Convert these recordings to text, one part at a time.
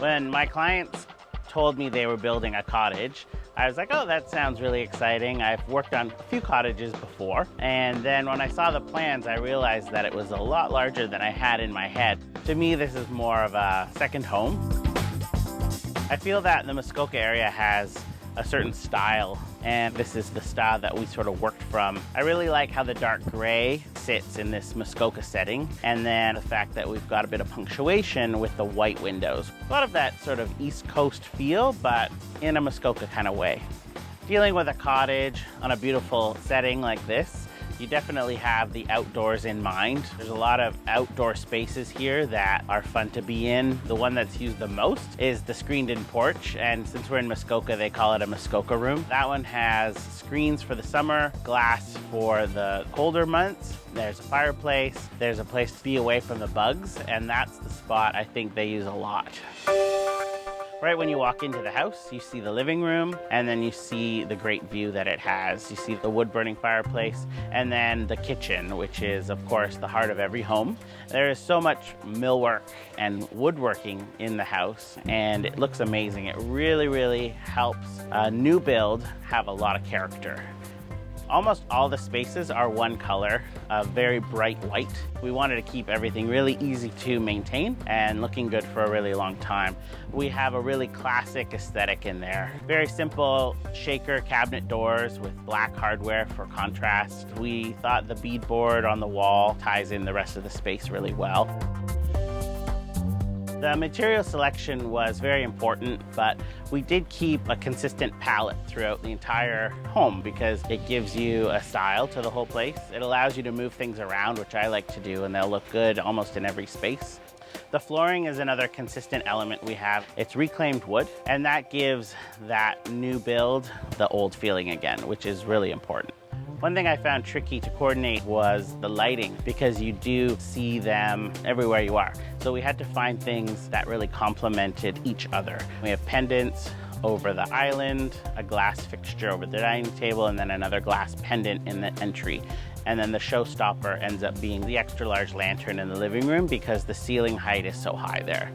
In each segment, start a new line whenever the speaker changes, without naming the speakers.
When my clients told me they were building a cottage, I was like, oh, that sounds really exciting. I've worked on a few cottages before. And then when I saw the plans, I realized that it was a lot larger than I had in my head. To me, this is more of a second home. I feel that the Muskoka area has a certain style, and this is the style that we sort of worked from. I really like how the dark gray sits in this Muskoka setting, and then the fact that we've got a bit of punctuation with the white windows. A lot of that sort of East Coast feel, but in a Muskoka kind of way. Dealing with a cottage on a beautiful setting like this, you definitely have the outdoors in mind. There's a lot of outdoor spaces here that are fun to be in. The one that's used the most is the screened-in porch, and since we're in Muskoka, they call it a Muskoka room. That one has screens for the summer, glass for the colder months. There's a fireplace, there's a place to be away from the bugs, and that's the spot I think they use a lot. Right when you walk into the house, you see the living room, and then you see the great view that it has. You see the wood-burning fireplace, and then the kitchen, which is, of course, the heart of every home. There is so much millwork and woodworking in the house, and it looks amazing. It really, really helps a new build have a lot of character. Almost all the spaces are one color, a very bright white. We wanted to keep everything really easy to maintain and looking good for a really long time. We have a really classic aesthetic in there. Very simple shaker cabinet doors with black hardware for contrast. We thought the beadboard on the wall ties in the rest of the space really well. The material selection was very important, but we did keep a consistent palette throughout the entire home because it gives you a style to the whole place. It allows you to move things around, which I like to do, and they'll look good almost in every space. The flooring is another consistent element we have. It's reclaimed wood, and that gives that new build the old feeling again, which is really important. One thing I found tricky to coordinate was the lighting because you do see them everywhere you are. So we had to find things that really complemented each other. We have pendants over the island, a glass fixture over the dining table, and then another glass pendant in the entry. And then the showstopper ends up being the extra large lantern in the living room because the ceiling height is so high there.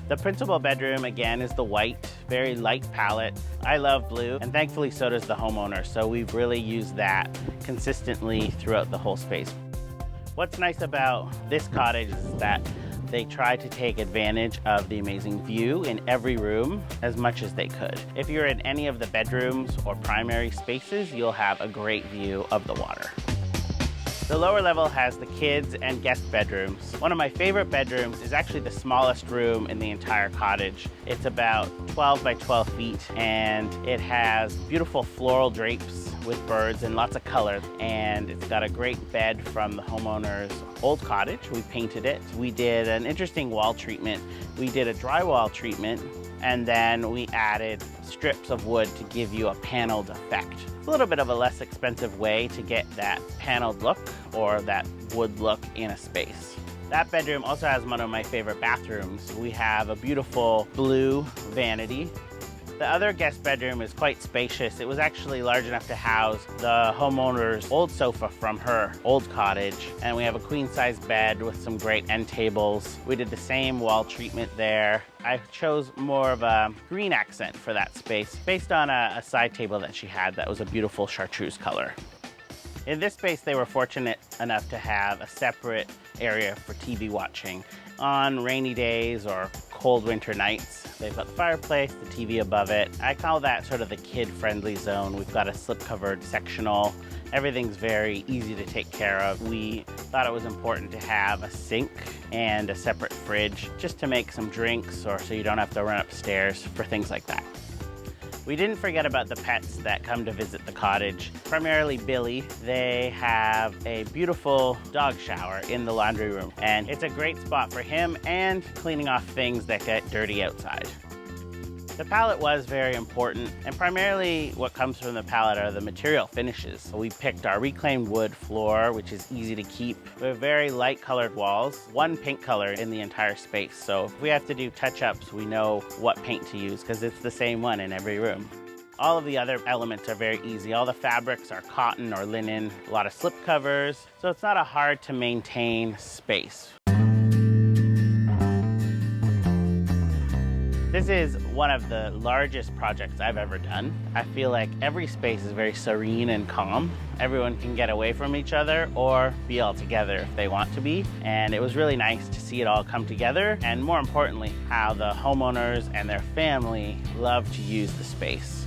The principal bedroom, again, is the white, very light palette. I love blue, and thankfully so does the homeowner, so we've really used that consistently throughout the whole space. What's nice about this cottage is that they try to take advantage of the amazing view in every room as much as they could. If you're in any of the bedrooms or primary spaces, you'll have a great view of the water. The lower level has the kids and guest bedrooms. One of my favorite bedrooms is actually the smallest room in the entire cottage. It's about 12 by 12 feet, and it has beautiful floral drapes with birds and lots of color. And it's got a great bed from the homeowner's old cottage. We painted it. We did an interesting wall treatment. We did a drywall treatment, and then we added strips of wood to give you a paneled effect. It's a little bit of a less expensive way to get that paneled look or that wood look in a space. That bedroom also has one of my favorite bathrooms. We have a beautiful blue vanity. The other guest bedroom is quite spacious. It was actually large enough to house the homeowner's old sofa from her old cottage. And we have a queen-size bed with some great end tables. We did the same wall treatment there. I chose more of a green accent for that space based on a side table that she had that was a beautiful chartreuse color. In this space, they were fortunate enough to have a separate area for TV watching. On rainy days or cold winter nights, they've got the fireplace, the TV above it. I call that sort of the kid-friendly zone. We've got a slip-covered sectional. Everything's very easy to take care of. We thought it was important to have a sink and a separate fridge just to make some drinks or so you don't have to run upstairs for things like that. We didn't forget about the pets that come to visit the cottage, primarily Billy. They have a beautiful dog shower in the laundry room, and it's a great spot for him and cleaning off things that get dirty outside. The palette was very important, and primarily what comes from the palette are the material finishes. We picked our reclaimed wood floor, which is easy to keep. We have very light colored walls, one paint color in the entire space. So if we have to do touch-ups, we know what paint to use because it's the same one in every room. All of the other elements are very easy. All the fabrics are cotton or linen, a lot of slip covers, so it's not a hard to maintain space. This is one of the largest projects I've ever done. I feel like every space is very serene and calm. Everyone can get away from each other or be all together if they want to be. And it was really nice to see it all come together, and more importantly, how the homeowners and their family love to use the space.